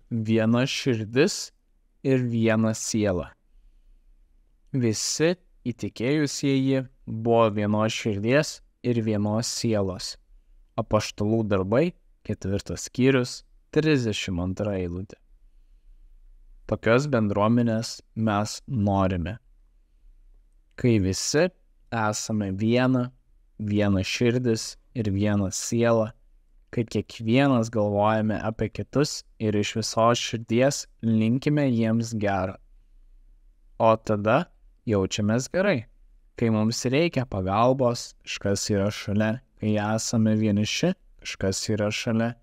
viena širdis ir viena siela. Visi įtikėjusieji buvo vienos širdies ir vienos sielos. Apaštalų darbai, 4 skyrius, 32 eilutė. Tokios bendruomenės mes norime, kai visi esame viena širdis ir viena siela, kai kiekvienas galvojame apie kitus ir iš visos širdies linkime jiems gerą. O tada jaučiamės gerai, kai mums reikia pagalbos, kažkas yra šalia, kai esame vieniši, kažkas yra šalia,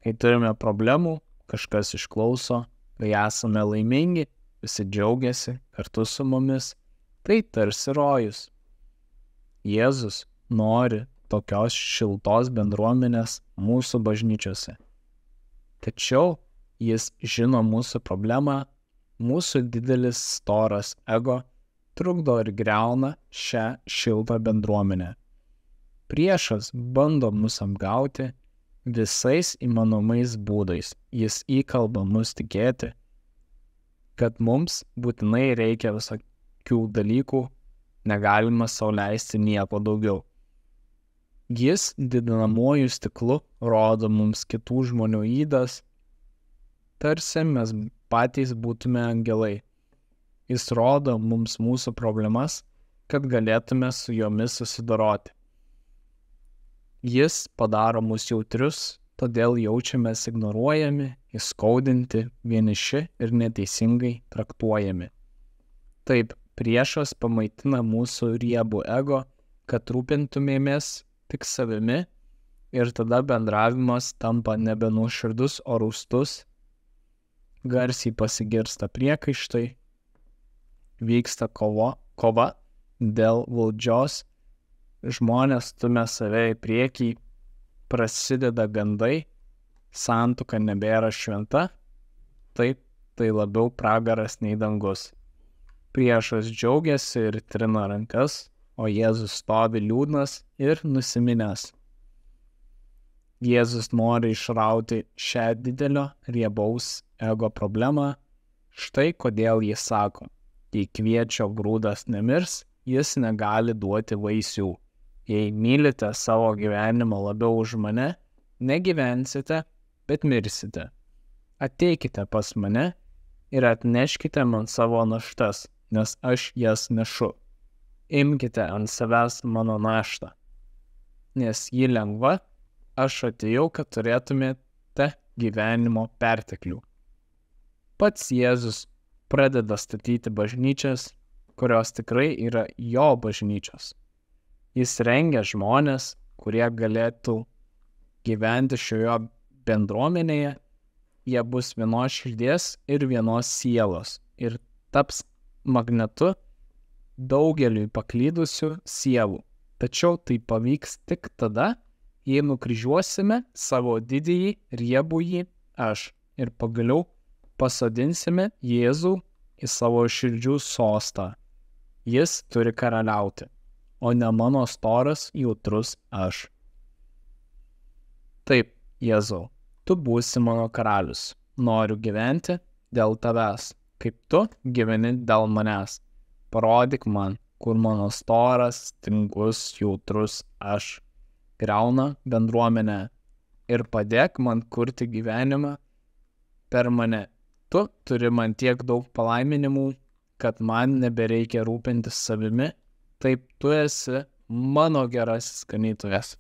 kai turime problemų, kažkas išklauso, kai esame laimingi, visi džiaugiasi kartu su mumis, tai tarsi rojus. Jėzus nori tokios šiltos bendruomenės mūsų bažnyčiose. Tačiau jis žino mūsų problemą, mūsų didelis storas ego trukdo ir griauna šią šiltą bendruomenę. Priešas bando mus apgauti visais įmanomais būdais. Jis įkalba mus tikėti, kad mums būtinai reikia visokių dalykų, negalima sau leisti nieko daugiau. Jis didinamuoju stiklu rodo mums kitų žmonių ydas, tarsi mes patys būtume angelai. Jis rodo mums mūsų problemas, kad galėtume su jomis susidoroti. Jis padaro mus jautrius, todėl jaučiamės ignoruojami, įskaudinti, vieniši ir neteisingai traktuojami. Taip, priešas pamaitina mūsų riebų ego, kad rūpintumėmės tik savimi ir tada bendravimas tampa nebe nuoširdus, o rūstus, garsiai pasigirsta priekaištai, vyksta kova dėl valdžios, žmonės stumia save į priekį, prasideda gandai, santuoka nebėra šventa, taip, tai labiau pragaras nei dangus. Priešas džiaugiasi ir trina rankas, o Jėzus stovi liūdnas ir nusiminęs. Jėzus nori išrauti šią didelio riebaus ego problemą, štai kodėl jis sako, jei kviečio grūdas nemirs, jis negali duoti vaisių. Jei mylite savo gyvenimą labiau už mane, negyvensite, bet mirsite. Ateikite pas mane ir atneškite man savo naštas, nes aš jas nešu. Imkite ant savęs mano naštą, nes ji lengva, aš atėjau, kad turėtumėte gyvenimo perteklių. Pats Jėzus pradeda statyti bažnyčias, kurios tikrai yra jo bažnyčios. Jis rengia žmonės, kurie galėtų gyventi šioje bendruomenėje, jie bus vienos širdies ir vienos sielos ir taps magnetu daugeliui paklydusių sielų. Tačiau tai pavyks tik tada, jei nukryžiuosime savo didįjį riebųjį aš ir pagaliau pasodinsime Jėzų į savo širdžių sostą. Jis turi karaliauti, o ne mano storas jautrus aš. Taip, Jėzau, tu būsi mano karalius. Noriu gyventi dėl tavęs, kaip tu gyveni dėl manęs. Parodyk man, kur mano storas, tingus, jautrus aš griauna bendruomenę ir padėk man kurti gyvenimą per mane. Tu turi man tiek daug palaiminimų, kad man nebereikia rūpintis savimi, taip tu esi mano gerasis ganytojas.